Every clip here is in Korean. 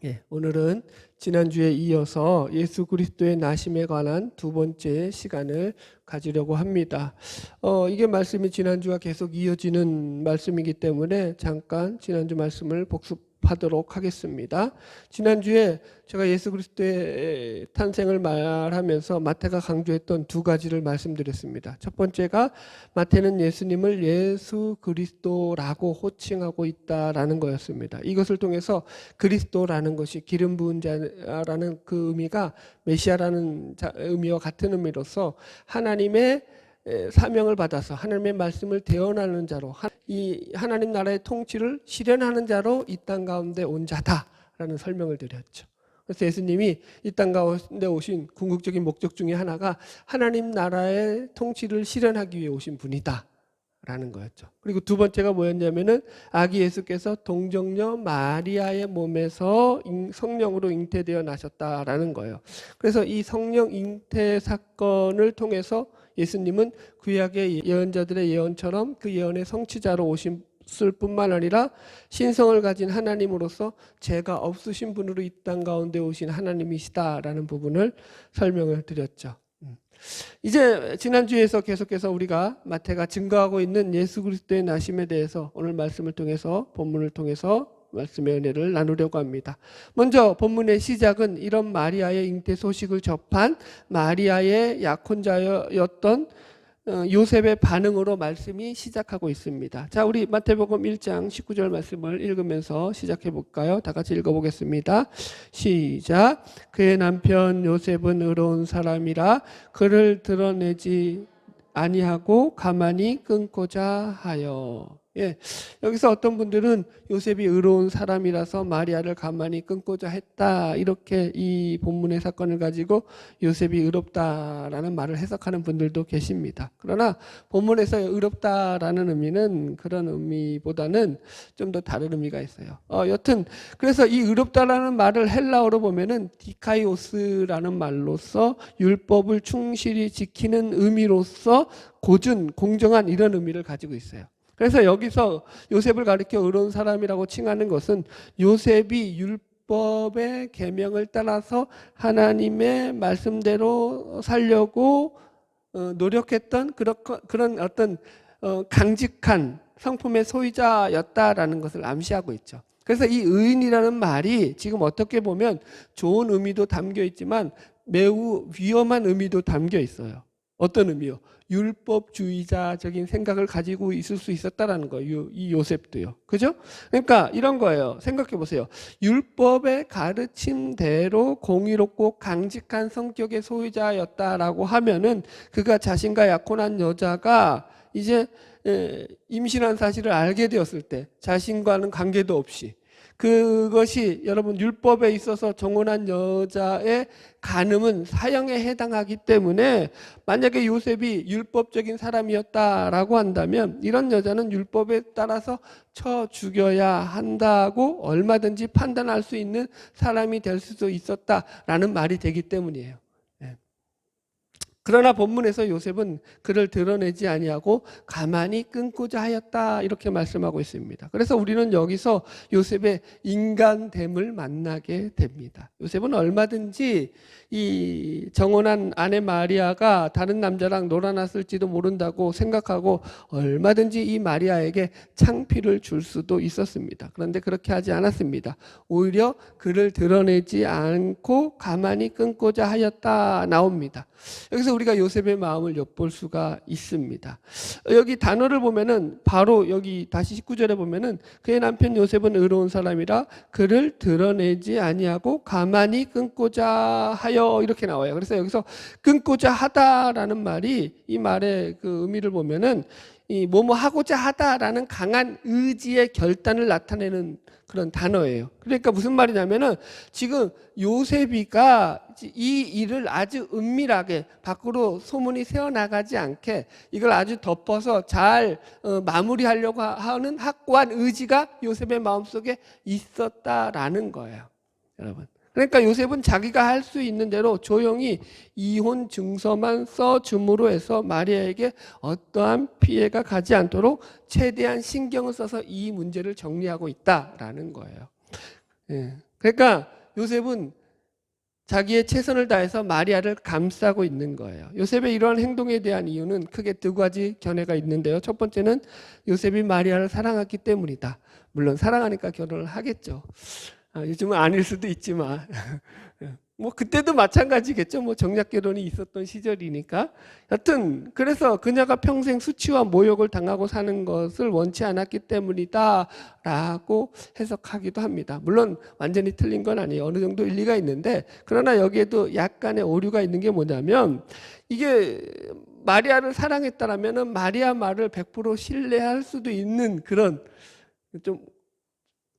예, 오늘은 지난주에 이어서 예수 그리스도의 나심에 관한 두 번째 시간을 가지려고 합니다. 이게 말씀이 지난주와 계속 이어지는 말씀이기 때문에 잠깐 지난주 말씀을 복습하도록 하겠습니다. 지난주에 제가 예수 그리스도의 탄생을 말하면서 마태가 강조했던 두 가지를 말씀드렸습니다. 첫 번째가 마태는 예수님을 예수 그리스도라고 호칭하고 있다라는 거였습니다. 이것을 통해서 그리스도라는 것이 기름 부은 자라는 그 의미가 메시아라는 의미와 같은 의미로서 하나님의 사명을 받아서 하나님의 말씀을 대언하는 자로, 이 하나님 나라의 통치를 실현하는 자로 이 땅 가운데 온 자다라는 설명을 드렸죠. 그래서 예수님이 이 땅 가운데 오신 궁극적인 목적 중에 하나가 하나님 나라의 통치를 실현하기 위해 오신 분이다 라는 거였죠. 그리고 두 번째가 뭐였냐면은 아기 예수께서 동정녀 마리아의 몸에서 성령으로 잉태되어 나셨다라는 거예요. 그래서 이 성령 잉태 사건을 통해서 예수님은 구약의 예언자들의 예언처럼 그 예언의 성취자로 오셨을 뿐만 아니라 신성을 가진 하나님으로서 죄가 없으신 분으로 이 땅 가운데 오신 하나님이시다라는 부분을 설명을 드렸죠. 이제 지난주에서 계속해서 우리가 마태가 증거하고 있는 예수 그리스도의 나심에 대해서 오늘 말씀을 통해서 본문을 통해서 말씀의 은혜를 나누려고 합니다. 먼저 본문의 시작은 이런 마리아의 잉태 소식을 접한 마리아의 약혼자였던 요셉의 반응으로 말씀이 시작하고 있습니다. 자, 우리 마태복음 1장 19절 말씀을 읽으면서 시작해 볼까요? 다 같이 읽어보겠습니다. 시작. 그의 남편 요셉은 의로운 사람이라 그를 드러내지 아니하고 가만히 끊고자 하여. 예, 여기서 어떤 분들은 요셉이 의로운 사람이라서 마리아를 가만히 끊고자 했다, 이렇게 이 본문의 사건을 가지고 요셉이 의롭다라는 말을 해석하는 분들도 계십니다. 그러나 본문에서 의롭다라는 의미는 그런 의미보다는 좀 더 다른 의미가 있어요. 여튼 그래서 이 의롭다라는 말을 헬라어로 보면은 디카이오스라는 말로서 율법을 충실히 지키는 의미로서 고준, 공정한 이런 의미를 가지고 있어요. 그래서 여기서 요셉을 가리켜 의로운 사람이라고 칭하는 것은 요셉이 율법의 계명을 따라서 하나님의 말씀대로 살려고 노력했던 그런 어떤 강직한 성품의 소유자였다라는 것을 암시하고 있죠. 그래서 이 의인이라는 말이 지금 어떻게 보면 좋은 의미도 담겨 있지만 매우 위험한 의미도 담겨 있어요. 어떤 의미요? 율법주의자적인 생각을 가지고 있을 수 있었다라는 거예요. 이 요셉도요. 그죠? 그러니까 이런 거예요. 생각해 보세요. 율법의 가르침대로 공의롭고 강직한 성격의 소유자였다라고 하면은 그가 자신과 약혼한 여자가 이제 임신한 사실을 알게 되었을 때 자신과는 관계도 없이, 그것이 여러분 율법에 있어서 정혼한 여자의 간음은 사형에 해당하기 때문에 만약에 요셉이 율법적인 사람이었다라고 한다면 이런 여자는 율법에 따라서 쳐 죽여야 한다고 얼마든지 판단할 수 있는 사람이 될 수도 있었다라는 말이 되기 때문이에요. 그러나 본문에서 요셉은 그를 드러내지 아니하고 가만히 끊고자 하였다, 이렇게 말씀하고 있습니다. 그래서 우리는 여기서 요셉의 인간됨을 만나게 됩니다. 요셉은 얼마든지 이 정혼한 아내 마리아가 다른 남자랑 놀아났을지도 모른다고 생각하고 얼마든지 이 마리아에게 창피를 줄 수도 있었습니다. 그런데 그렇게 하지 않았습니다. 오히려 그를 드러내지 않고 가만히 끊고자 하였다 나옵니다. 여기서 우리가 요셉의 마음을 엿볼 수가 있습니다. 여기 단어를 보면은 바로 여기 다시 19절에 보면은 그의 남편 요셉은 의로운 사람이라 그를 드러내지 아니하고 가만히 끊고자 하여, 이렇게 나와요. 그래서 여기서 끊고자 하다라는 말이 이 말의 그 의미를 보면은 이 뭐뭐 하고자 하다라는 강한 의지의 결단을 나타내는 그런 단어예요. 그러니까 무슨 말이냐면은 지금 요셉이가 이 일을 아주 은밀하게 밖으로 소문이 새어나가지 않게 이걸 아주 덮어서 잘 마무리하려고 하는 확고한 의지가 요셉의 마음속에 있었다라는 거예요, 여러분. 그러니까 요셉은 자기가 할 수 있는 대로 조용히 이혼 증서만 써줌으로 해서 마리아에게 어떠한 피해가 가지 않도록 최대한 신경을 써서 이 문제를 정리하고 있다라는 거예요. 예. 그러니까 요셉은 자기의 최선을 다해서 마리아를 감싸고 있는 거예요. 요셉의 이러한 행동에 대한 이유는 크게 두 가지 견해가 있는데요. 첫 번째는 요셉이 마리아를 사랑했기 때문이다. 물론 사랑하니까 결혼을 하겠죠. 요즘은 아닐 수도 있지만 뭐 그때도 마찬가지겠죠. 뭐 정략 결혼이 있었던 시절이니까. 여튼 그래서 그녀가 평생 수치와 모욕을 당하고 사는 것을 원치 않았기 때문이다라고 해석하기도 합니다. 물론 완전히 틀린 건 아니에요. 어느 정도 일리가 있는데, 그러나 여기에도 약간의 오류가 있는 게 뭐냐면, 이게 마리아를 사랑했다라면은 마리아 말을 100% 신뢰할 수도 있는 그런, 좀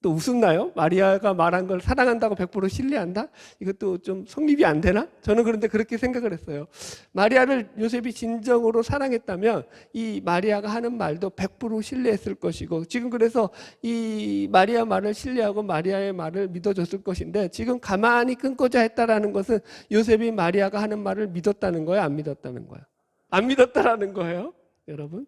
또 웃었나요? 마리아가 말한 걸 사랑한다고 100% 신뢰한다? 이것도 좀 성립이 안 되나? 저는 그런데 그렇게 생각을 했어요. 마리아를 요셉이 진정으로 사랑했다면 이 마리아가 하는 말도 100% 신뢰했을 것이고, 지금 그래서 이 마리아 말을 신뢰하고 마리아의 말을 믿어줬을 것인데, 지금 가만히 끊고자 했다라는 것은 요셉이 마리아가 하는 말을 믿었다는 거예요? 안 믿었다는 거예요? 안 믿었다라는 거예요, 여러분.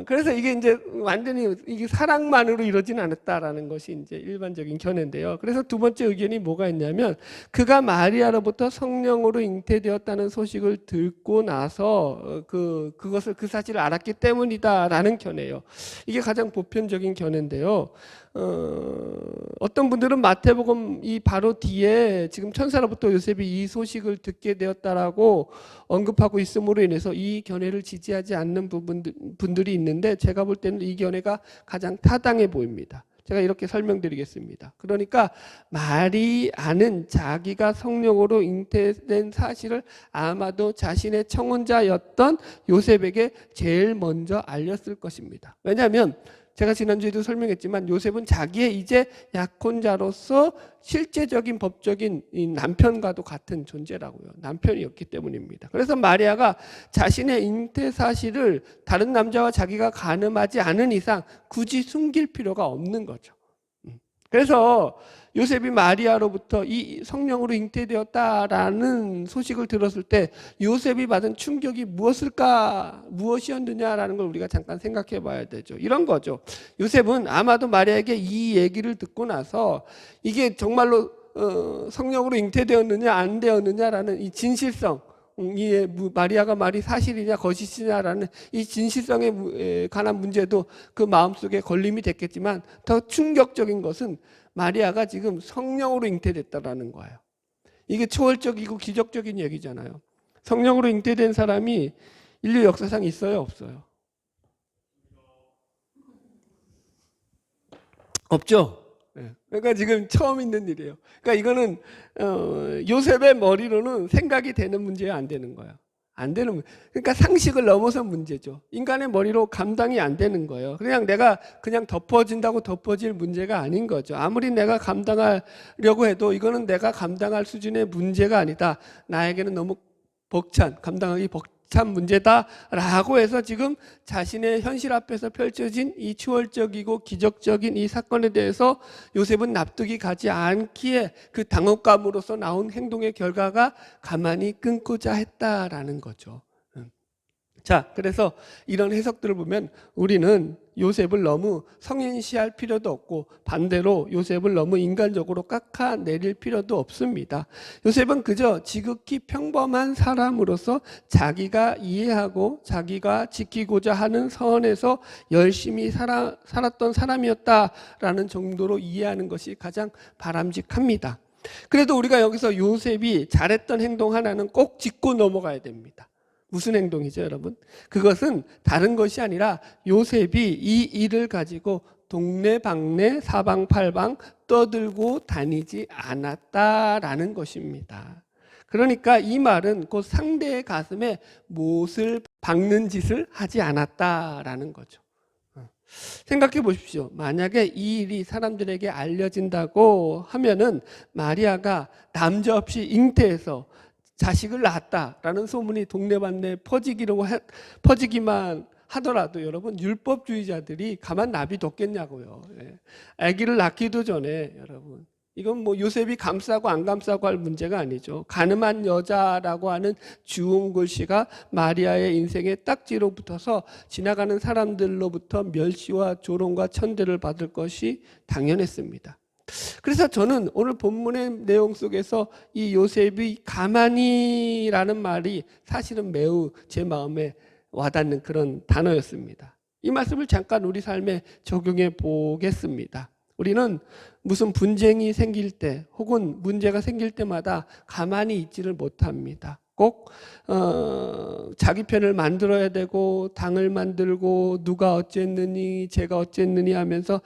그래서 이게 이제 완전히 이게 사랑만으로 이루어지는 않았다라는 것이 이제 일반적인 견해인데요. 그래서 두 번째 의견이 뭐가 있냐면, 그가 마리아로부터 성령으로 잉태되었다는 소식을 듣고 나서 그것을 그 사실을 알았기 때문이다라는 견해예요. 이게 가장 보편적인 견해인데요. 어떤 분들은 마태복음 이 바로 뒤에 지금 천사로부터 요셉이 이 소식을 듣게 되었다라고 언급하고 있음으로 인해서 이 견해를 지지하지 않는 분들이 있는데, 제가 볼 때는 이 견해가 가장 타당해 보입니다. 제가 이렇게 설명드리겠습니다. 그러니까 마리아는 자기가 성령으로 잉태된 사실을 아마도 자신의 청혼자였던 요셉에게 제일 먼저 알렸을 것입니다. 왜냐하면 제가 지난주에도 설명했지만 요셉은 자기의 이제 약혼자로서 실제적인 법적인 남편과도 같은 존재라고요. 남편이었기 때문입니다. 그래서 마리아가 자신의 잉태 사실을 다른 남자와 자기가 가늠하지 않은 이상 굳이 숨길 필요가 없는 거죠. 그래서 요셉이 마리아로부터 이 성령으로 잉태되었다라는 소식을 들었을 때 요셉이 받은 충격이 무엇이었느냐라는 걸 우리가 잠깐 생각해 봐야 되죠. 이런 거죠. 요셉은 아마도 마리아에게 이 얘기를 듣고 나서 이게 정말로 성령으로 잉태되었느냐 안 되었느냐라는 이 진실성, 이 마리아가 말이 사실이냐 거짓이냐라는 이 진실성에 관한 문제도 그 마음속에 걸림이 됐겠지만, 더 충격적인 것은 마리아가 지금 성령으로 잉태됐다라는 거예요. 이게 초월적이고 기적적인 얘기잖아요. 성령으로 잉태된 사람이 인류 역사상 있어요, 없어요? 없죠. 그러니까 지금 처음 있는 일이에요. 그러니까 이거는 요셉의 머리로는 생각이 되는 문제야, 안 되는 거야? 안 되는, 그러니까 상식을 넘어선 문제죠. 인간의 머리로 감당이 안 되는 거예요. 내가 그냥 덮어진다고 덮어질 문제가 아닌 거죠. 아무리 내가 감당하려고 해도 이거는 내가 감당할 수준의 문제가 아니다. 나에게는 너무 감당하기 벅찬 문제다라고 해서 지금 자신의 현실 앞에서 펼쳐진 이 추월적이고 기적적인 이 사건에 대해서 요셉은 납득이 가지 않기에 그 당혹감으로서 나온 행동의 결과가 가만히 끊고자 했다라는 거죠. 자, 그래서 이런 해석들을 보면 우리는 요셉을 너무 성인시할 필요도 없고, 반대로 요셉을 너무 인간적으로 깎아내릴 필요도 없습니다. 요셉은 그저 지극히 평범한 사람으로서 자기가 이해하고 자기가 지키고자 하는 선에서 열심히 살았던 사람이었다라는 정도로 이해하는 것이 가장 바람직합니다. 그래도 우리가 여기서 요셉이 잘했던 행동 하나는 꼭 짚고 넘어가야 됩니다. 무슨 행동이죠, 여러분? 그것은 다른 것이 아니라 요셉이 이 일을 가지고 동네방네 사방팔방 떠들고 다니지 않았다라는 것입니다. 그러니까 이 말은 곧 상대의 가슴에 못을 박는 짓을 하지 않았다라는 거죠. 생각해 보십시오. 만약에 이 일이 사람들에게 알려진다고 하면은 마리아가 남자없이 잉태해서 자식을 낳았다라는 소문이 동네방네 퍼지기만 하더라도 여러분, 율법주의자들이 가만 놔둬뒀겠냐고요. 아기를 낳기도 전에 여러분, 이건 뭐 요셉이 감싸고 안 감싸고 할 문제가 아니죠. 가늠한 여자라고 하는 주홍 글씨가 마리아의 인생에 딱지로 붙어서 지나가는 사람들로부터 멸시와 조롱과 천대를 받을 것이 당연했습니다. 그래서 저는 오늘 본문의 내용 속에서 이 요셉이 가만히라는 말이 사실은 매우 제 마음에 와닿는 그런 단어였습니다. 이 말씀을 잠깐 우리 삶에 적용해 보겠습니다. 우리는 무슨 분쟁이 생길 때 혹은 문제가 생길 때마다 가만히 있지를 못합니다. 꼭 자기 편을 만들어야 되고 당을 만들고 누가 어쨌느니 제가 어쨌느니 하면서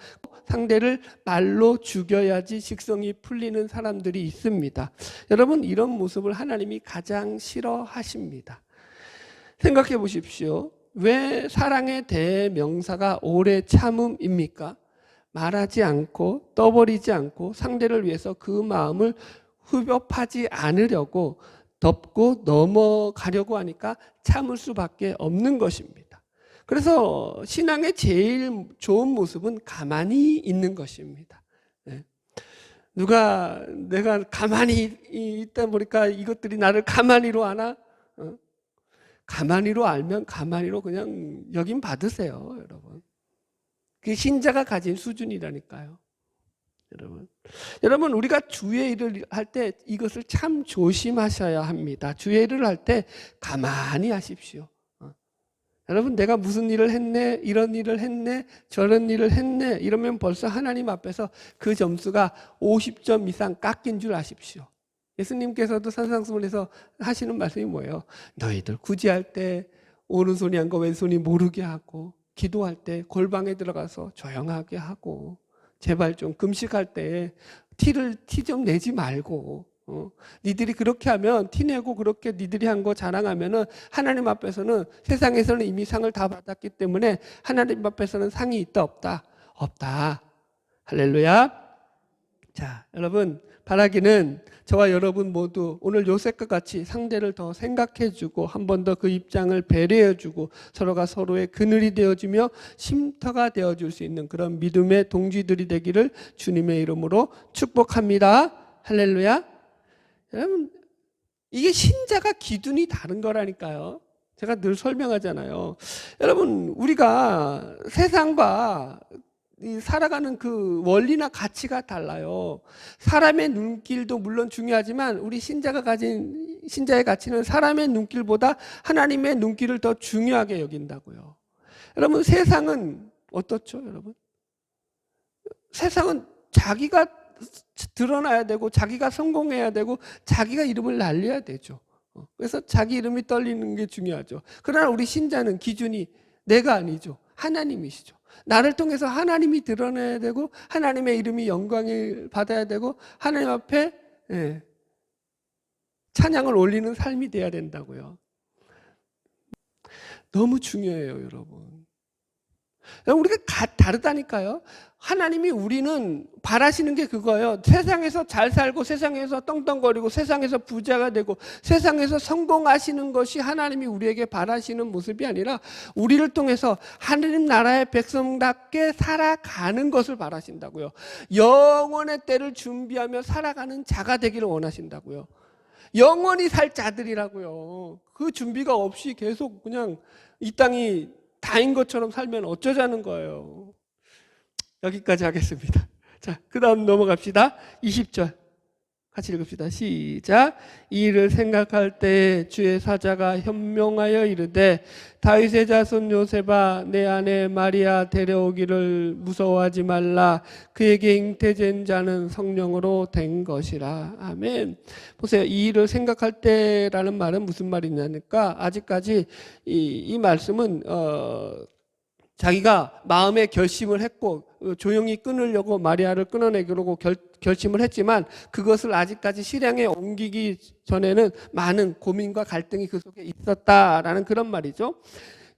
상대를 말로 죽여야지 식성이 풀리는 사람들이 있습니다. 여러분, 이런 모습을 하나님이 가장 싫어하십니다. 생각해 보십시오. 왜 사랑의 대명사가 오래 참음입니까? 말하지 않고 떠버리지 않고 상대를 위해서 그 마음을 후벼파지 않으려고 덮고 넘어가려고 하니까 참을 수밖에 없는 것입니다. 그래서 신앙의 제일 좋은 모습은 가만히 있는 것입니다. 내가 가만히 있다 보니까 이것들이 나를 가만히로 아나? 가만히로 알면 가만히로 그냥 여긴 받으세요, 여러분. 그게 신자가 가진 수준이라니까요. 여러분, 우리가 주의 일을 할 때 이것을 참 조심하셔야 합니다. 주의 일을 할 때 가만히 하십시오. 여러분, 내가 무슨 일을 했네, 이런 일을 했네, 저런 일을 했네, 이러면 벌써 하나님 앞에서 그 점수가 50점 이상 깎인 줄 아십시오. 예수님께서도 산상수훈에서 하시는 말씀이 뭐예요? 너희들 구제할 때 오른손이 한 거 왼손이 모르게 하고, 기도할 때 골방에 들어가서 조용하게 하고, 제발 좀 금식할 때 티 좀 내지 말고, 니들이 그렇게 하면 티 내고 그렇게 니들이 한 거 자랑하면은 하나님 앞에서는, 세상에서는 이미 상을 다 받았기 때문에 하나님 앞에서는 상이 있다 없다? 없다. 할렐루야. 자, 여러분, 바라기는 저와 여러분 모두 오늘 요셉과 같이 상대를 더 생각해주고 한 번 더 그 입장을 배려해주고 서로가 서로의 그늘이 되어주며 쉼터가 되어줄 수 있는 그런 믿음의 동지들이 되기를 주님의 이름으로 축복합니다. 할렐루야. 여러분, 이게 신자가 기준이 다른 거라니까요. 제가 늘 설명하잖아요. 여러분, 우리가 세상과 살아가는 그 원리나 가치가 달라요. 사람의 눈길도 물론 중요하지만 우리 신자가 가진 신자의 가치는 사람의 눈길보다 하나님의 눈길을 더 중요하게 여긴다고요. 여러분, 세상은 어떻죠, 여러분? 세상은 자기가 드러나야 되고 자기가 성공해야 되고 자기가 이름을 날려야 되죠. 그래서 자기 이름이 떨리는 게 중요하죠. 그러나 우리 신자는 기준이 내가 아니죠. 하나님이시죠. 나를 통해서 하나님이 드러나야 되고 하나님의 이름이 영광을 받아야 되고 하나님 앞에 찬양을 올리는 삶이 돼야 된다고요. 너무 중요해요, 여러분. 우리가 다르다니까요. 하나님이 우리는 바라시는 게 그거예요. 세상에서 잘 살고 세상에서 떵떵거리고 세상에서 부자가 되고 세상에서 성공하시는 것이 하나님이 우리에게 바라시는 모습이 아니라 우리를 통해서 하나님 나라의 백성답게 살아가는 것을 바라신다고요. 영원의 때를 준비하며 살아가는 자가 되기를 원하신다고요. 영원히 살 자들이라고요. 그 준비가 없이 계속 그냥 이 땅이 다인 것처럼 살면 어쩌자는 거예요. 여기까지 하겠습니다. 자, 그 다음 넘어갑시다. 20절 같이 읽읍시다. 시작. 이 일을 생각할 때 주의 사자가 현명하여 이르되 다윗의 자손 요셉아 내 아내 마리아 데려오기를 무서워하지 말라. 그에게 잉태된 자는 성령으로 된 것이라. 아멘. 보세요. 이 일을 생각할 때라는 말은 무슨 말이냐니까 아직까지 이 말씀은 자기가 마음에 결심을 했고 조용히 끊으려고 마리아를 끊어내기로 결심을 했지만 그것을 아직까지 실행에 옮기기 전에는 많은 고민과 갈등이 그 속에 있었다라는 그런 말이죠.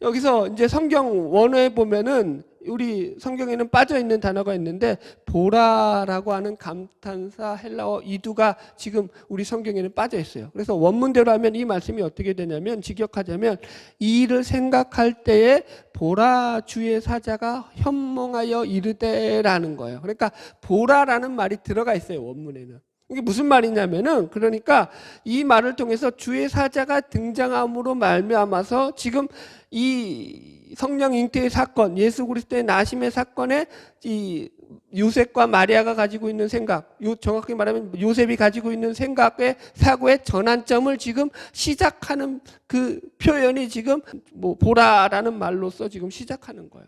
여기서 이제 성경 원어에 보면은 우리 성경에는 빠져 있는 단어가 있는데 보라라고 하는 감탄사 헬라어 이두가 지금 우리 성경에는 빠져 있어요. 그래서 원문대로 하면 이 말씀이 어떻게 되냐면 직역하자면 이 일을 생각할 때에 보라 주의 사자가 현몽하여 이르되라는 거예요. 그러니까 보라라는 말이 들어가 있어요, 원문에는. 이게 무슨 말이냐면은, 그러니까 이 말을 통해서 주의 사자가 등장함으로 말미암아서 지금 이 성령 잉태의 사건, 예수 그리스도의 나심의 사건에 이 요셉과 마리아가 가지고 있는 생각, 정확히 말하면 요셉이 가지고 있는 생각의 사고의 전환점을 지금 시작하는 그 표현이 지금 뭐 보라라는 말로써 지금 시작하는 거예요.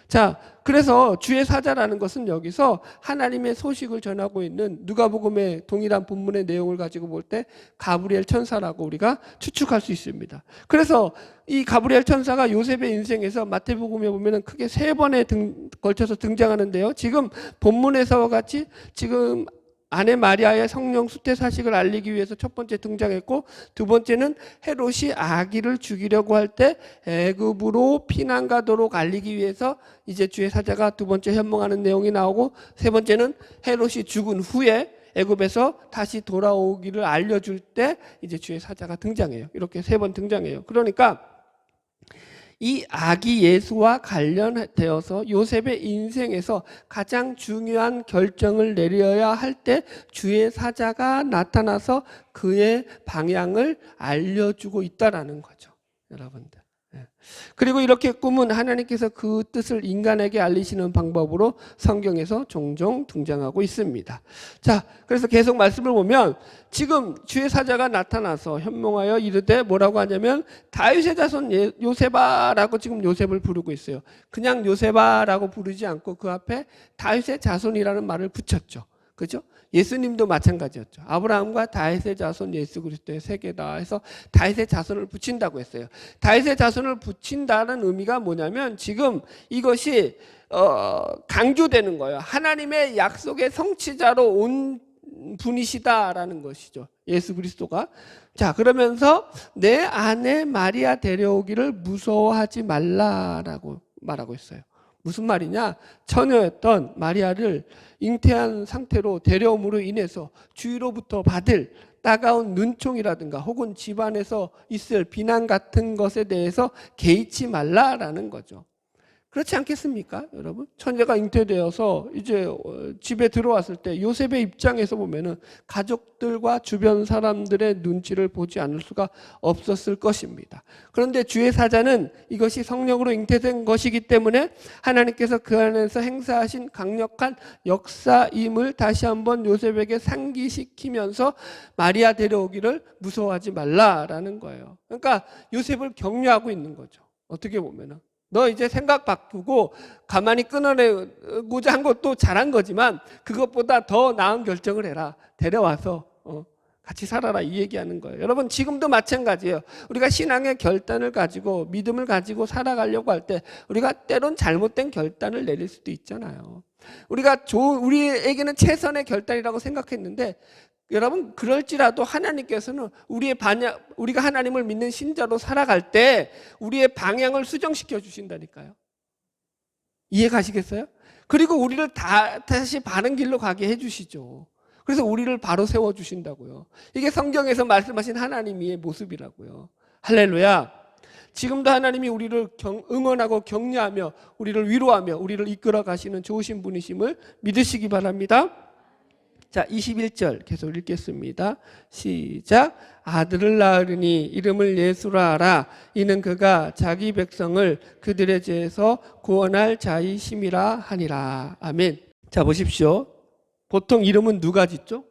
자, 그래서 주의 사자라는 것은 여기서 하나님의 소식을 전하고 있는 누가복음의 동일한 본문의 내용을 가지고 볼 때 가브리엘 천사라고 우리가 추측할 수 있습니다. 그래서 이 가브리엘 천사가 요셉의 인생에서 마태복음에 보면은 크게 3번에 걸쳐서 등장하는데요. 지금 본문에서와 같이 지금 아내 마리아의 성령 수태 사실을 알리기 위해서 첫 번째 등장했고, 두 번째는 헤롯이 아기를 죽이려고 할 때 애굽으로 피난 가도록 알리기 위해서 이제 주의 사자가 두 번째 현몽하는 내용이 나오고, 세 번째는 헤롯이 죽은 후에 애굽에서 다시 돌아오기를 알려줄 때 이제 주의 사자가 등장해요. 이렇게 3번 등장해요. 그러니까 이 아기 예수와 관련되어서 요셉의 인생에서 가장 중요한 결정을 내려야 할 때 주의 사자가 나타나서 그의 방향을 알려주고 있다라는 거죠, 여러분들. 그리고 이렇게 꿈은 하나님께서 그 뜻을 인간에게 알리시는 방법으로 성경에서 종종 등장하고 있습니다. 자, 그래서 계속 말씀을 보면 지금 주의 사자가 나타나서 현몽하여 이르되 뭐라고 하냐면 다윗의 자손 요셉아라고 지금 요셉을 부르고 있어요. 그냥 요셉아라고 부르지 않고 그 앞에 다윗의 자손이라는 말을 붙였죠. 그죠? 예수님도 마찬가지였죠. 아브라함과 다윗의 자손 예수 그리스도의 세계다 해서 다윗의 자손을 붙인다고 했어요. 다윗의 자손을 붙인다는 의미가 뭐냐면 지금 이것이 강조되는 거예요. 하나님의 약속의 성취자로 온 분이시다라는 것이죠, 예수 그리스도가. 자, 그러면서 내 아내 마리아 데려오기를 무서워하지 말라라고 말하고 있어요. 무슨 말이냐? 처녀였던 마리아를 잉태한 상태로 데려옴으로 인해서 주위로부터 받을 따가운 눈총이라든가 혹은 집안에서 있을 비난 같은 것에 대해서 개의치 말라라는 거죠. 그렇지 않겠습니까, 여러분? 처녀가 잉태되어서 이제 집에 들어왔을 때 요셉의 입장에서 보면은 가족들과 주변 사람들의 눈치를 보지 않을 수가 없었을 것입니다. 그런데 주의 사자는 이것이 성령으로 잉태된 것이기 때문에 하나님께서 그 안에서 행사하신 강력한 역사임을 다시 한번 요셉에게 상기시키면서 마리아 데려오기를 무서워하지 말라라는 거예요. 그러니까 요셉을 격려하고 있는 거죠, 어떻게 보면은. 너 이제 생각 바꾸고 가만히 끊어내고자 한 것도 잘한 거지만 그것보다 더 나은 결정을 해라. 데려와서 같이 살아라, 이 얘기하는 거예요. 여러분, 지금도 마찬가지예요. 우리가 신앙의 결단을 가지고 믿음을 가지고 살아가려고 할 때 우리가 때론 잘못된 결단을 내릴 수도 있잖아요. 우리에게는 최선의 결단이라고 생각했는데 여러분, 그럴지라도 하나님께서는 우리가 하나님을 믿는 신자로 살아갈 때 우리의 방향을 수정시켜 주신다니까요. 이해 가시겠어요? 그리고 우리를 다시 바른 길로 가게 해주시죠. 그래서 우리를 바로 세워주신다고요. 이게 성경에서 말씀하신 하나님의 모습이라고요. 할렐루야. 지금도 하나님이 우리를 응원하고 격려하며 우리를 위로하며 우리를 이끌어 가시는 좋으신 분이심을 믿으시기 바랍니다. 자, 21절 계속 읽겠습니다. 시작. 아들을 낳으리니 이름을 예수라 하라. 이는 그가 자기 백성을 그들의 죄에서 구원할 자이심이라 하니라. 아멘. 자, 보십시오. 보통 이름은 누가 짓죠?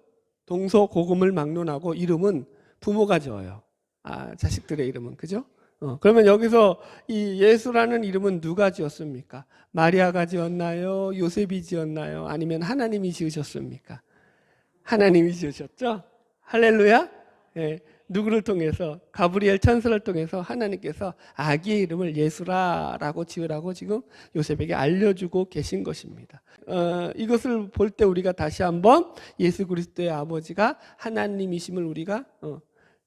동서고금을 막론하고 이름은 부모가 지어요. 자식들의 이름은, 그죠? 그러면 여기서 이 예수라는 이름은 누가 지었습니까? 마리아가 지었나요? 요셉이 지었나요? 아니면 하나님이 지으셨습니까? 하나님이 지으셨죠? 할렐루야. 예, 누구를 통해서? 가브리엘 천사를 통해서 하나님께서 아기의 이름을 예수라라고 지으라고 지금 요셉에게 알려주고 계신 것입니다. 이것을 볼 때 우리가 다시 한번 예수 그리스도의 아버지가 하나님이심을 우리가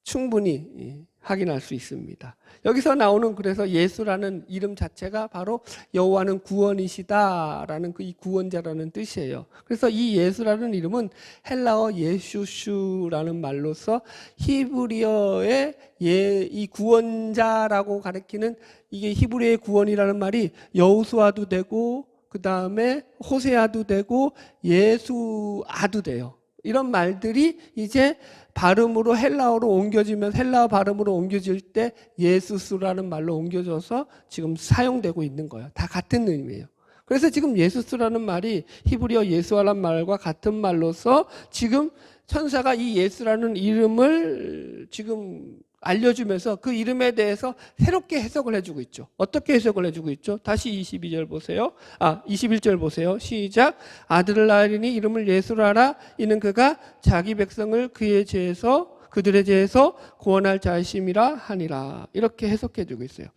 충분히 확인할 수 있습니다. 여기서 나오는 그래서 예수라는 이름 자체가 바로 여호와는 구원이시다라는 이 구원자라는 뜻이에요. 그래서 이 예수라는 이름은 헬라어 예슈슈라는 말로서 히브리어의 이 구원자라고 가리키는, 이게 히브리어의 구원이라는 말이 여호수아도 되고 그 다음에 호세아도 되고 예수아도 돼요. 이런 말들이 이제 발음으로 헬라어로 옮겨지면 헬라어 발음으로 옮겨질 때 예수스라는 말로 옮겨져서 지금 사용되고 있는 거예요. 다 같은 의미예요. 그래서 지금 예수스라는 말이 히브리어 예수아란 말과 같은 말로서 지금 천사가 이 예수라는 이름을 지금 알려주면서 그 이름에 대해서 새롭게 해석을 해주고 있죠. 어떻게 해석을 해주고 있죠? 다시 22절 보세요. 21절 보세요. 시작. 아들을 낳으리니 이름을 예수라 하라. 이는 그가 자기 백성을 그들의 죄에서 구원할 자이심이라 하니라. 이렇게 해석해주고 있어요.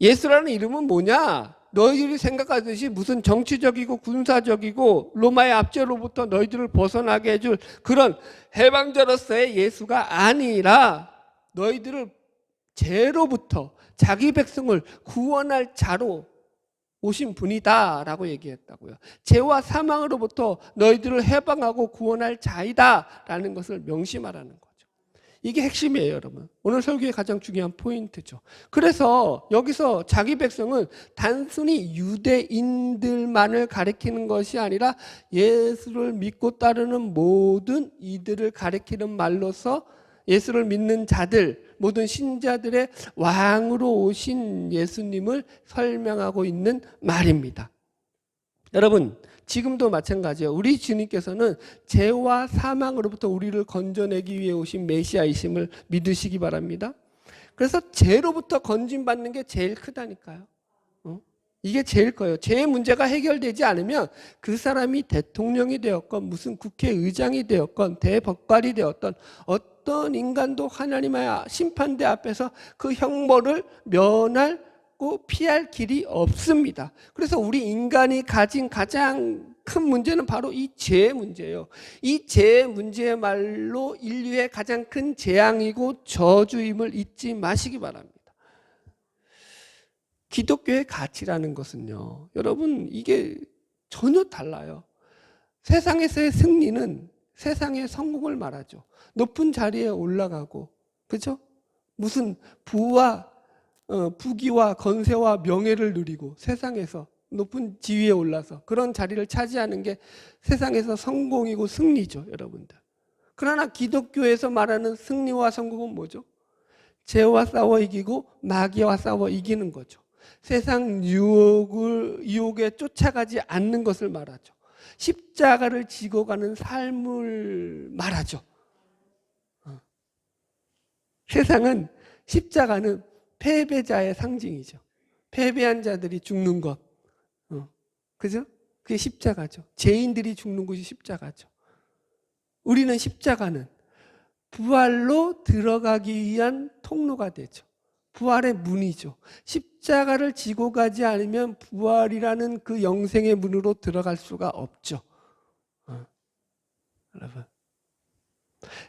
예수라는 이름은 뭐냐? 너희들이 생각하듯이 무슨 정치적이고 군사적이고 로마의 압제로부터 너희들을 벗어나게 해줄 그런 해방자로서의 예수가 아니라 너희들을 죄로부터 자기 백성을 구원할 자로 오신 분이다 라고 얘기했다고요. 죄와 사망으로부터 너희들을 해방하고 구원할 자이다 라는 것을 명심하라는 거죠. 이게 핵심이에요, 여러분. 오늘 설교의 가장 중요한 포인트죠. 그래서 여기서 자기 백성은 단순히 유대인들만을 가리키는 것이 아니라 예수를 믿고 따르는 모든 이들을 가리키는 말로서 예수를 믿는 자들, 모든 신자들의 왕으로 오신 예수님을 설명하고 있는 말입니다. 여러분, 지금도 마찬가지예요. 우리 주님께서는 죄와 사망으로부터 우리를 건져내기 위해 오신 메시아이심을 믿으시기 바랍니다. 그래서 죄로부터 건진받는 게 제일 크다니까요. 이게 제일 커요. 죄의 문제가 해결되지 않으면 그 사람이 대통령이 되었건 무슨 국회의장이 되었건 대법관이 되었던 어떤 인간도 하나님의 심판대 앞에서 그 형벌을 면하고 피할 길이 없습니다. 그래서 우리 인간이 가진 가장 큰 문제는 바로 이 죄의 문제예요. 이 죄의 문제야말로 인류의 가장 큰 재앙이고 저주임을 잊지 마시기 바랍니다. 기독교의 가치라는 것은요, 여러분, 이게 전혀 달라요. 세상에서의 승리는 세상의 성공을 말하죠. 높은 자리에 올라가고, 그죠? 무슨 부귀와 건세와 명예를 누리고 세상에서 높은 지위에 올라서 그런 자리를 차지하는 게 세상에서 성공이고 승리죠, 여러분들. 그러나 기독교에서 말하는 승리와 성공은 뭐죠? 죄와 싸워 이기고 마귀와 싸워 이기는 거죠. 세상 유혹에 쫓아가지 않는 것을 말하죠. 십자가를 지고 가는 삶을 말하죠. 세상은 십자가는 패배자의 상징이죠. 패배한 자들이 죽는 것. 그죠? 그게 십자가죠. 죄인들이 죽는 곳이 십자가죠. 우리는 십자가는 부활로 들어가기 위한 통로가 되죠. 부활의 문이죠. 십자가를 지고 가지 않으면 부활이라는 그 영생의 문으로 들어갈 수가 없죠. 여러분,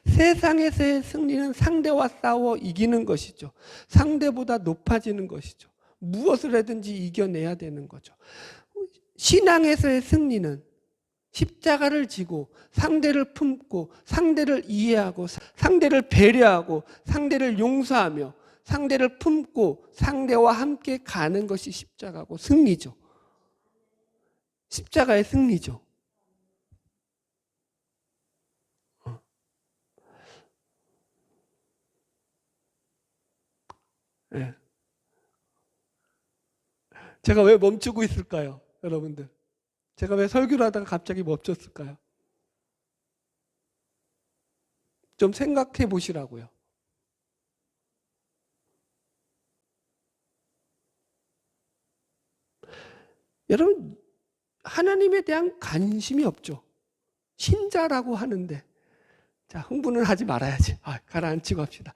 세상에서의 승리는 상대와 싸워 이기는 것이죠. 상대보다 높아지는 것이죠. 무엇을 하든지 이겨내야 되는 거죠. 신앙에서의 승리는 십자가를 지고 상대를 품고 상대를 이해하고 상대를 배려하고 상대를 용서하며 상대를 품고 상대와 함께 가는 것이 십자가고 승리죠. 십자가의 승리죠. 네. 제가 왜 멈추고 있을까요, 여러분들? 제가 왜 설교를 하다가 갑자기 멈췄을까요? 좀 생각해 보시라고요. 여러분, 하나님에 대한 관심이 없죠. 신자라고 하는데, 자, 흥분을 하지 말아야지. 가라앉히고 합시다.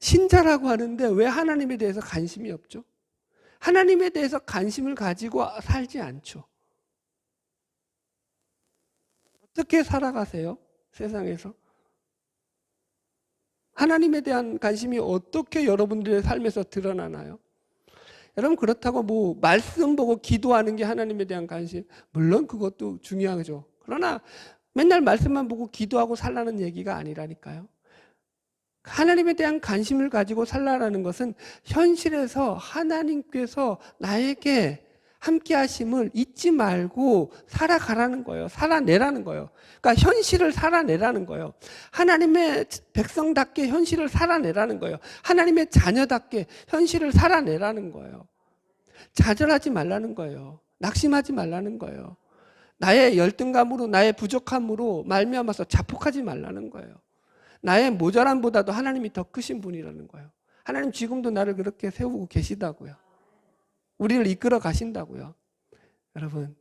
신자라고 하는데 왜 하나님에 대해서 관심이 없죠? 하나님에 대해서 관심을 가지고 살지 않죠. 어떻게 살아가세요? 세상에서. 하나님에 대한 관심이 어떻게 여러분들의 삶에서 드러나나요? 여러분, 그렇다고 말씀 보고 기도하는 게 하나님에 대한 관심, 물론 그것도 중요하죠. 그러나 맨날 말씀만 보고 기도하고 살라는 얘기가 아니라니까요. 하나님에 대한 관심을 가지고 살라는 것은 현실에서 하나님께서 나에게 함께 하심을 잊지 말고 살아가라는 거예요. 살아내라는 거예요. 그러니까 현실을 살아내라는 거예요. 하나님의 백성답게 현실을 살아내라는 거예요. 하나님의 자녀답게 현실을 살아내라는 거예요. 좌절하지 말라는 거예요. 낙심하지 말라는 거예요. 나의 열등감으로, 나의 부족함으로 말미암아서 자폭하지 말라는 거예요. 나의 모자람보다도 하나님이 더 크신 분이라는 거예요. 하나님 지금도 나를 그렇게 세우고 계시다고요. 우리를 이끌어 가신다고요. 여러분,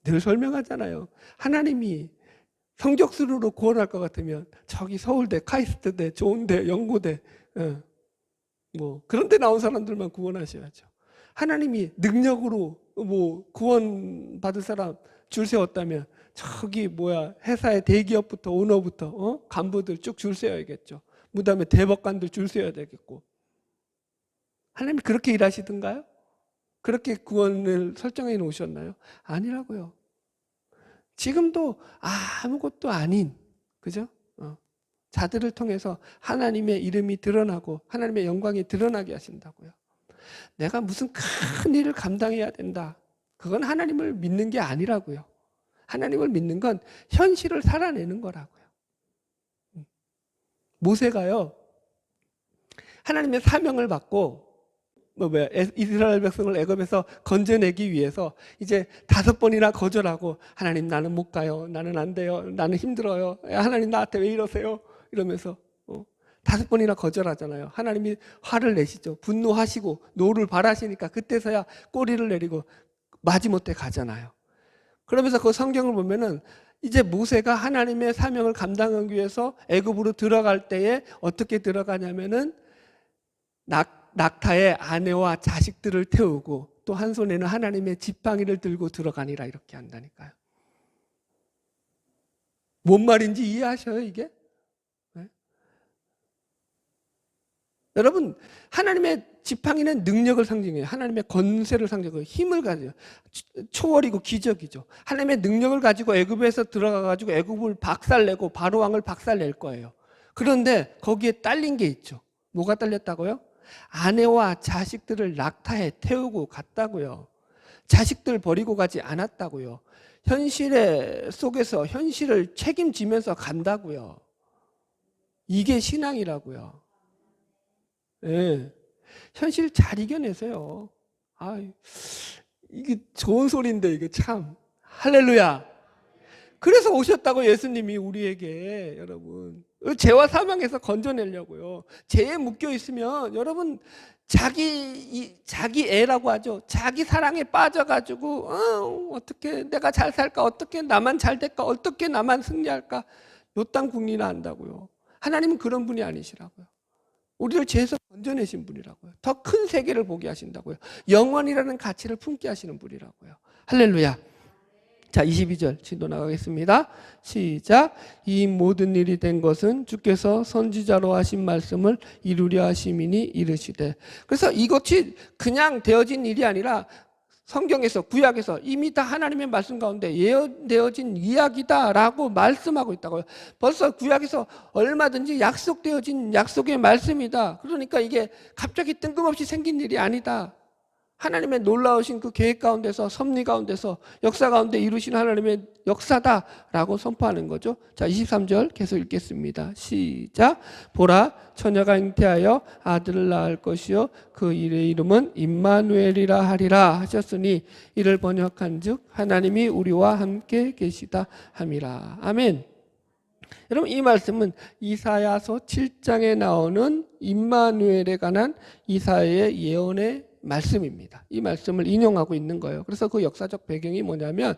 늘 설명하잖아요. 하나님이 성적순으로 구원할 것 같으면 저기 서울대, 카이스트대, 좋은대, 연고대, 그런 데 나온 사람들만 구원하셔야죠. 하나님이 능력으로 구원 받을 사람 줄 세웠다면 저기 회사의 대기업부터 오너부터 간부들 쭉 줄 세워야겠죠. 무다음에 대법관들 줄 세워야 되겠고. 하나님이 그렇게 일하시던가요? 그렇게 구원을 설정해 놓으셨나요? 아니라고요. 지금도 아무것도 아닌, 그죠? 자들을 통해서 하나님의 이름이 드러나고 하나님의 영광이 드러나게 하신다고요. 내가 무슨 큰 일을 감당해야 된다. 그건 하나님을 믿는 게 아니라고요. 하나님을 믿는 건 현실을 살아내는 거라고요. 모세가요, 하나님의 사명을 받고 이스라엘 백성을 애굽에서 건져내기 위해서 이제 5번이나 거절하고, 하나님 나는 못 가요, 나는 안 돼요, 나는 힘들어요, 하나님 나한테 왜 이러세요, 이러면서 5번이나 거절하잖아요. 하나님이 화를 내시죠. 분노하시고 노를 발하시니까 그때서야 꼬리를 내리고 마지못해 가잖아요. 그러면서 그 성경을 보면은 이제 모세가 하나님의 사명을 감당하기 위해서 애굽으로 들어갈 때에 어떻게 들어가냐면은 낙타에 아내와 자식들을 태우고 또 한 손에는 하나님의 지팡이를 들고 들어가니라, 이렇게 한다니까요. 뭔 말인지 이해하셔요, 이게? 네? 여러분, 하나님의 지팡이는 능력을 상징해요. 하나님의 권세를 상징해요. 힘을 가져요. 초월이고 기적이죠. 하나님의 능력을 가지고 애굽에서 들어가가지고 애굽을 박살내고 바로 왕을 박살낼 거예요. 그런데 거기에 딸린 게 있죠. 뭐가 딸렸다고요? 아내와 자식들을 낙타에 태우고 갔다고요. 자식들 버리고 가지 않았다고요. 현실 속에서 현실을 책임지면서 간다고요. 이게 신앙이라고요. 네. 현실 잘 이겨내세요. 이게 좋은 소리인데 이게 참. 할렐루야. 그래서 오셨다고, 예수님이 우리에게. 여러분, 죄와 사망에서 건져내려고요. 죄에 묶여 있으면 여러분 자기 애라고 하죠. 자기 사랑에 빠져가지고 어떻게 내가 잘 살까, 어떻게 나만 잘 될까, 어떻게 나만 승리할까, 요딴 궁리나 한다고요. 하나님은 그런 분이 아니시라고요. 우리를 죄에서 건져내신 분이라고요. 더 큰 세계를 보게 하신다고요. 영원이라는 가치를 품게 하시는 분이라고요. 할렐루야. 자, 22절 진도 나가겠습니다. 시작. 이 모든 일이 된 것은 주께서 선지자로 하신 말씀을 이루려 하심이니 이르시되. 그래서 이것이 그냥 되어진 일이 아니라 성경에서, 구약에서 이미 다 하나님의 말씀 가운데 예언되어진 이야기다라고 말씀하고 있다고요. 벌써 구약에서 얼마든지 약속되어진 약속의 말씀이다. 그러니까 이게 갑자기 뜬금없이 생긴 일이 아니다. 하나님의 놀라우신 그 계획 가운데서, 섭리 가운데서, 역사 가운데 이루신 하나님의 역사다라고 선포하는 거죠. 자, 23절 계속 읽겠습니다. 시작. 보라, 처녀가 잉태하여 아들을 낳을 것이요 그 일의 이름은 임마누엘이라 하리라 하셨으니 이를 번역한즉 하나님이 우리와 함께 계시다 함이라. 아멘. 여러분, 이 말씀은 이사야서 7장에 나오는 임마누엘에 관한 이사야의 예언의 말씀입니다. 이 말씀을 인용하고 있는 거예요. 그래서 그 역사적 배경이 뭐냐면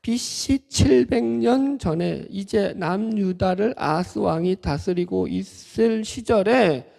BC 700년 전에 이제 남유다를 아스 왕이 다스리고 있을 시절에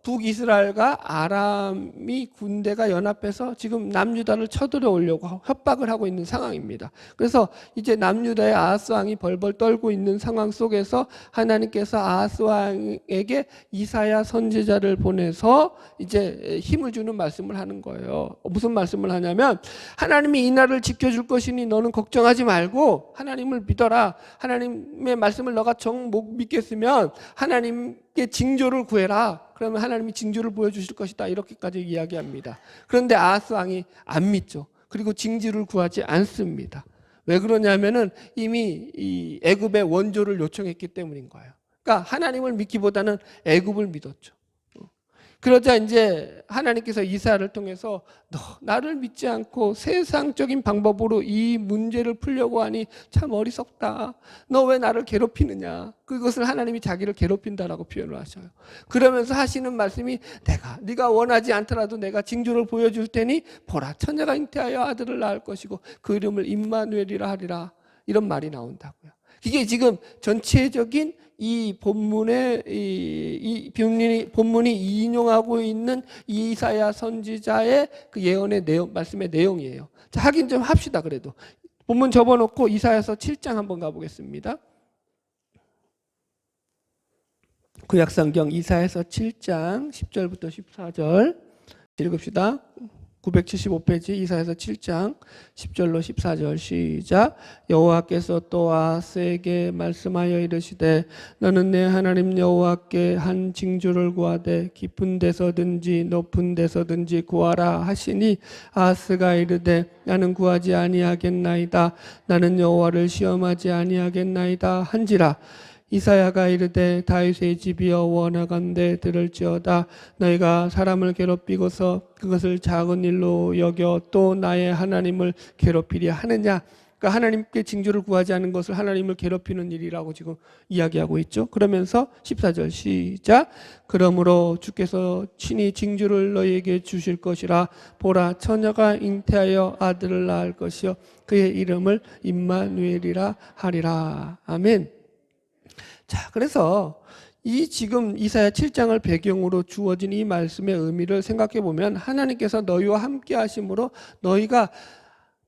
북이스라엘과 아람이 군대가 연합해서 지금 남유다를 쳐들어오려고 협박을 하고 있는 상황입니다. 그래서 이제 남유다의 아하스 왕이 벌벌 떨고 있는 상황 속에서 하나님께서 아하스 왕에게 이사야 선지자를 보내서 이제 힘을 주는 말씀을 하는 거예요. 무슨 말씀을 하냐면, 하나님이 이 나라를 지켜줄 것이니 너는 걱정하지 말고 하나님을 믿어라. 하나님의 말씀을 너가 정 못 믿겠으면 하나님 하나님께 징조를 구해라. 그러면 하나님이 징조를 보여주실 것이다. 이렇게까지 이야기합니다. 그런데 아하스 왕이 안 믿죠. 그리고 징조를 구하지 않습니다. 왜 그러냐면은 이미 이 애굽의 원조를 요청했기 때문인 거예요. 그러니까 하나님을 믿기보다는 애굽을 믿었죠. 그러자 이제 하나님께서 이사야를 통해서 너 나를 믿지 않고 세상적인 방법으로 이 문제를 풀려고 하니 참 어리석다. 너 왜 나를 괴롭히느냐. 그것을 하나님이 자기를 괴롭힌다라고 표현을 하셔요. 그러면서 하시는 말씀이 네가 원하지 않더라도 내가 징조를 보여줄 테니 보라 처녀가 잉태하여 아들을 낳을 것이고 그 이름을 임마누엘이라 하리라. 이런 말이 나온다고요. 이게 지금 전체적인 이 본문의 이 본문이 인용하고 있는 이사야 선지자의 그 예언의 내용, 말씀의 내용이에요. 자, 확인 좀 합시다. 그래도 본문 접어놓고 이사야서 7장 한번 가보겠습니다. 구약성경 이사야서 7장 10절부터 14절 읽읍시다. 975페이지 이사야서 7장 10절로 14절 시작. 여호와께서 또 아하스에게 말씀하여 이르시되 너는 내 하나님 여호와께 한 징조를 구하되 깊은 데서든지 높은 데서든지 구하라 하시니 아하스가 이르되 나는 구하지 아니하겠나이다. 나는 여호와를 시험하지 아니하겠나이다 한지라. 이사야가 이르되 다윗의 집이여 원하건대 들을지어다. 너희가 사람을 괴롭히고서 그것을 작은 일로 여겨 또 나의 하나님을 괴롭히려 하느냐. 그러니까 하나님께 징조를 구하지 않은 것을 하나님을 괴롭히는 일이라고 지금 이야기하고 있죠. 그러면서 14절 시작. 그러므로 주께서 친히 징조를 너희에게 주실 것이라. 보라 처녀가 잉태하여 아들을 낳을 것이요 그의 이름을 임마누엘이라 하리라. 아멘. 자, 그래서 이 지금 이사야 7장을 배경으로 주어진 이 말씀의 의미를 생각해 보면 하나님께서 너희와 함께 하심으로 너희가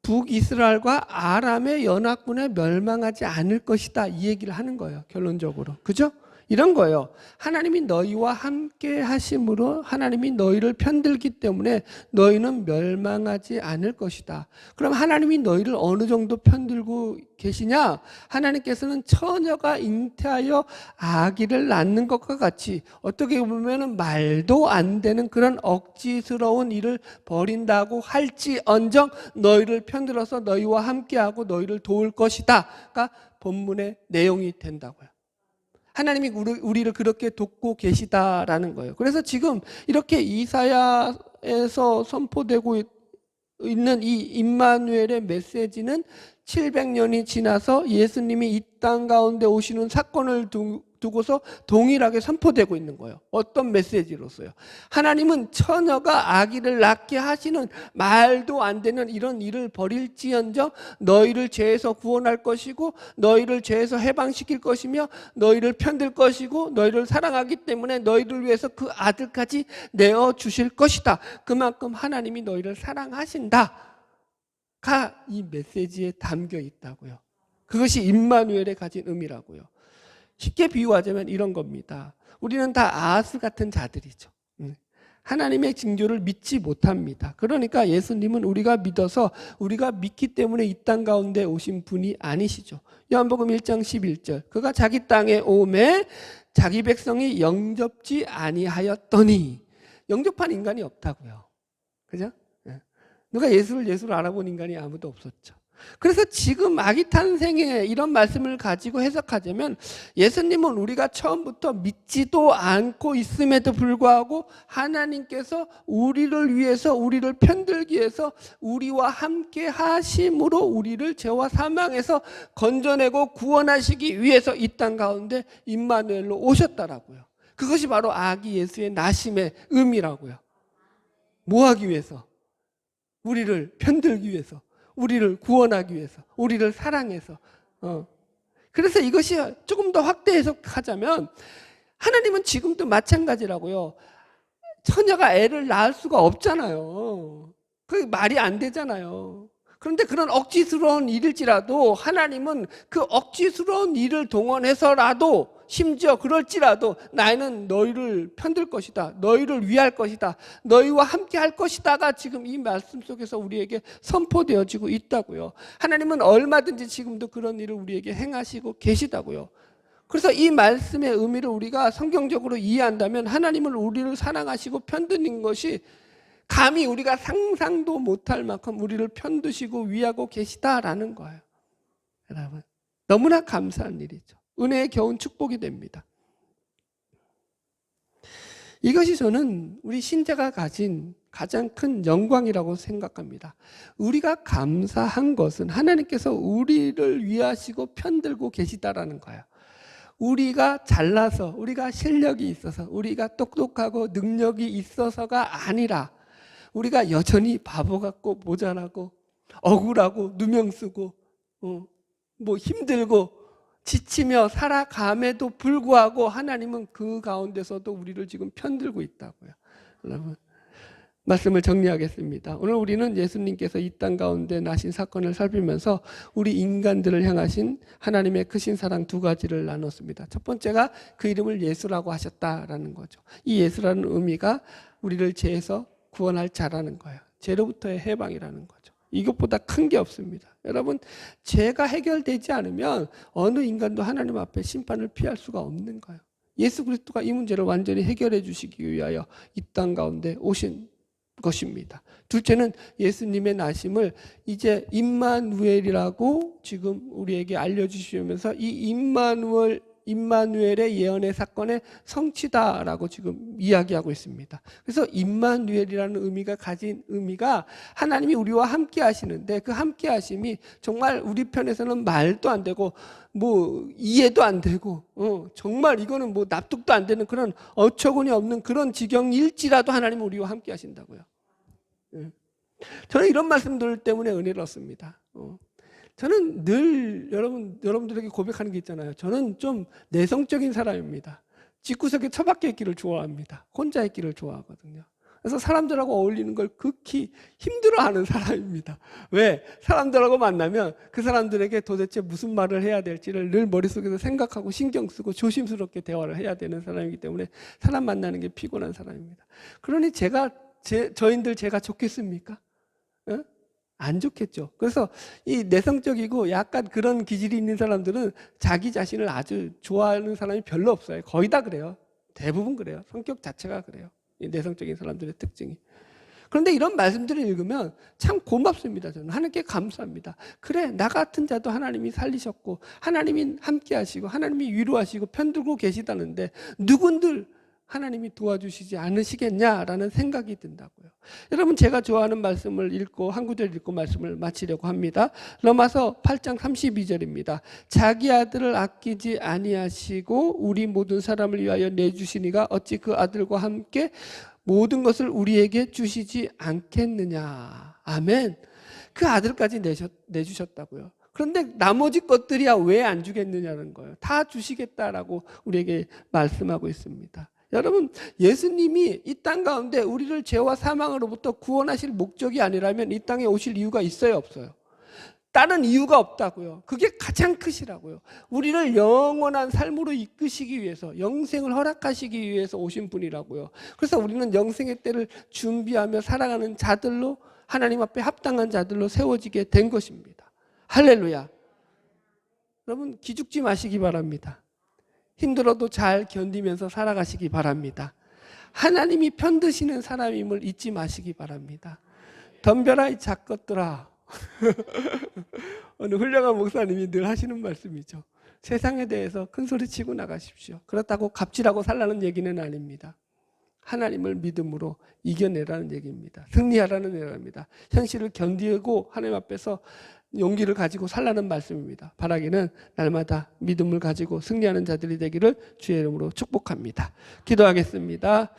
북이스라엘과 아람의 연합군에 멸망하지 않을 것이다. 이 얘기를 하는 거예요. 결론적으로. 그죠? 이런 거예요. 하나님이 너희와 함께 하심으로 하나님이 너희를 편들기 때문에 너희는 멸망하지 않을 것이다. 그럼 하나님이 너희를 어느 정도 편들고 계시냐? 하나님께서는 처녀가 잉태하여 아기를 낳는 것과 같이 어떻게 보면 말도 안 되는 그런 억지스러운 일을 벌인다고 할지언정 너희를 편들어서 너희와 함께하고 너희를 도울 것이다. 그러니까 본문의 내용이 된다고요. 하나님이 우리를 그렇게 돕고 계시다라는 거예요. 그래서 지금 이렇게 이사야에서 선포되고 있는 이 임마누엘의 메시지는 700년이 지나서 예수님이 이 땅 가운데 오시는 사건을 두고서 동일하게 선포되고 있는 거예요. 어떤 메시지로서요? 하나님은 처녀가 아기를 낳게 하시는 말도 안 되는 이런 일을 벌일지언정 너희를 죄에서 구원할 것이고 너희를 죄에서 해방시킬 것이며 너희를 편들 것이고 너희를 사랑하기 때문에 너희를 위해서 그 아들까지 내어주실 것이다. 그만큼 하나님이 너희를 사랑하신다. 가 이 메시지에 담겨 있다고요. 그것이 임마누엘의 가진 의미라고요. 쉽게 비유하자면 이런 겁니다. 우리는 다 아하스 같은 자들이죠. 하나님의 징조를 믿지 못합니다. 그러니까 예수님은 우리가 믿어서 우리가 믿기 때문에 이 땅 가운데 오신 분이 아니시죠. 요한복음 1장 11절 그가 자기 땅에 오매 자기 백성이 영접지 아니하였더니 영접한 인간이 없다고요. 그죠? 누가 예수를 알아본 인간이 아무도 없었죠. 그래서 지금 아기 탄생의 이런 말씀을 가지고 해석하자면 예수님은 우리가 처음부터 믿지도 않고 있음에도 불구하고 하나님께서 우리를 위해서 우리를 편들기 위해서 우리와 함께 하심으로 우리를 죄와 사망에서 건져내고 구원하시기 위해서 이 땅 가운데 임마누엘로 오셨다라고요. 그것이 바로 아기 예수의 나심의 의미라고요. 뭐 하기 위해서? 우리를 편들기 위해서, 우리를 구원하기 위해서, 우리를 사랑해서. 그래서 이것이 조금 더 확대 해석하자면 하나님은 지금도 마찬가지라고요. 처녀가 애를 낳을 수가 없잖아요. 그게 말이 안 되잖아요. 그런데 그런 억지스러운 일일지라도 하나님은 그 억지스러운 일을 동원해서라도 심지어 그럴지라도 나는 너희를 편들 것이다. 너희를 위할 것이다. 너희와 함께 할 것이다가 지금 이 말씀 속에서 우리에게 선포되어지고 있다고요. 하나님은 얼마든지 지금도 그런 일을 우리에게 행하시고 계시다고요. 그래서 이 말씀의 의미를 우리가 성경적으로 이해한다면 하나님은 우리를 사랑하시고 편드는 것이 감히 우리가 상상도 못할 만큼 우리를 편드시고 위하고 계시다라는 거예요. 여러분, 너무나 감사한 일이죠. 은혜의 겨운 축복이 됩니다. 이것이 저는 우리 신자가 가진 가장 큰 영광이라고 생각합니다. 우리가 감사한 것은 하나님께서 우리를 위하시고 편들고 계시다라는 거예요. 우리가 잘나서, 우리가 실력이 있어서, 우리가 똑똑하고 능력이 있어서가 아니라 우리가 여전히 바보 같고 모자라고 억울하고 누명 쓰고 뭐 힘들고 지치며 살아감에도 불구하고 하나님은 그 가운데서도 우리를 지금 편들고 있다고요. 여러분, 말씀을 정리하겠습니다. 오늘 우리는 예수님께서 이 땅 가운데 나신 사건을 살피면서 우리 인간들을 향하신 하나님의 크신 사랑 두 가지를 나눴습니다. 첫 번째가 그 이름을 예수라고 하셨다라는 거죠. 이 예수라는 의미가 우리를 죄에서 구원할 자라는 거예요. 죄로부터의 해방이라는 거죠. 이것보다 큰 게 없습니다. 여러분, 죄가 해결되지 않으면 어느 인간도 하나님 앞에 심판을 피할 수가 없는 거예요. 예수 그리스도가 이 문제를 완전히 해결해 주시기 위하여 이 땅 가운데 오신 것입니다. 둘째는 예수님의 나심을 이제 임마누엘이라고 지금 우리에게 알려주시면서 이 임마누엘의 예언의 사건의 성취다라고 지금 이야기하고 있습니다. 그래서 임마누엘이라는 의미가 가진 의미가 하나님이 우리와 함께 하시는데 그 함께 하심이 정말 우리 편에서는 말도 안 되고 뭐 이해도 안 되고 정말 이거는 뭐 납득도 안 되는 그런 어처구니 없는 그런 지경일지라도 하나님은 우리와 함께 하신다고요. 저는 이런 말씀들 때문에 은혜를 얻습니다. 저는 늘 여러분들에게 고백하는 게 있잖아요. 저는 좀 내성적인 사람입니다. 집구석에 처박혀 있기를 좋아합니다. 혼자 있기를 좋아하거든요. 그래서 사람들하고 어울리는 걸 극히 힘들어하는 사람입니다. 왜? 사람들하고 만나면 그 사람들에게 도대체 무슨 말을 해야 될지를 늘 머릿속에서 생각하고 신경 쓰고 조심스럽게 대화를 해야 되는 사람이기 때문에 사람 만나는 게 피곤한 사람입니다. 그러니 저희들 제가 좋겠습니까? 안 좋겠죠. 그래서 이 내성적이고 약간 그런 기질이 있는 사람들은 자기 자신을 아주 좋아하는 사람이 별로 없어요. 거의 다 그래요. 대부분 그래요. 성격 자체가 그래요. 이 내성적인 사람들의 특징이. 그런데 이런 말씀들을 읽으면 참 고맙습니다. 저는 하나님께 감사합니다. 그래, 나 같은 자도 하나님이 살리셨고 하나님이 함께 하시고 하나님이 위로하시고 편들고 계시다는데 누군들 하나님이 도와주시지 않으시겠냐라는 생각이 든다고요. 여러분, 제가 좋아하는 말씀을 읽고 한 구절 읽고 말씀을 마치려고 합니다. 로마서 8장 32절입니다. 자기 아들을 아끼지 아니하시고 우리 모든 사람을 위하여 내주시니가 어찌 그 아들과 함께 모든 것을 우리에게 주시지 않겠느냐. 아멘. 그 아들까지 내주셨다고요. 그런데 나머지 것들이야 왜 안 주겠느냐는 거예요. 다 주시겠다라고 우리에게 말씀하고 있습니다. 여러분, 예수님이 이 땅 가운데 우리를 죄와 사망으로부터 구원하실 목적이 아니라면 이 땅에 오실 이유가 있어요, 없어요? 다른 이유가 없다고요. 그게 가장 크시라고요. 우리를 영원한 삶으로 이끄시기 위해서, 영생을 허락하시기 위해서 오신 분이라고요. 그래서 우리는 영생의 때를 준비하며 살아가는 자들로, 하나님 앞에 합당한 자들로 세워지게 된 것입니다. 할렐루야. 여러분, 기죽지 마시기 바랍니다. 힘들어도 잘 견디면서 살아가시기 바랍니다. 하나님이 편드시는 사람임을 잊지 마시기 바랍니다. 덤벼라 이 작것들아. 어느 훌륭한 목사님이 늘 하시는 말씀이죠. 세상에 대해서 큰 소리치고 나가십시오. 그렇다고 갑질하고 살라는 얘기는 아닙니다. 하나님을 믿음으로 이겨내라는 얘기입니다. 승리하라는 얘기입니다. 현실을 견디고 하나님 앞에서 용기를 가지고 살라는 말씀입니다. 바라기는 날마다 믿음을 가지고 승리하는 자들이 되기를 주의 이름으로 축복합니다. 기도하겠습니다.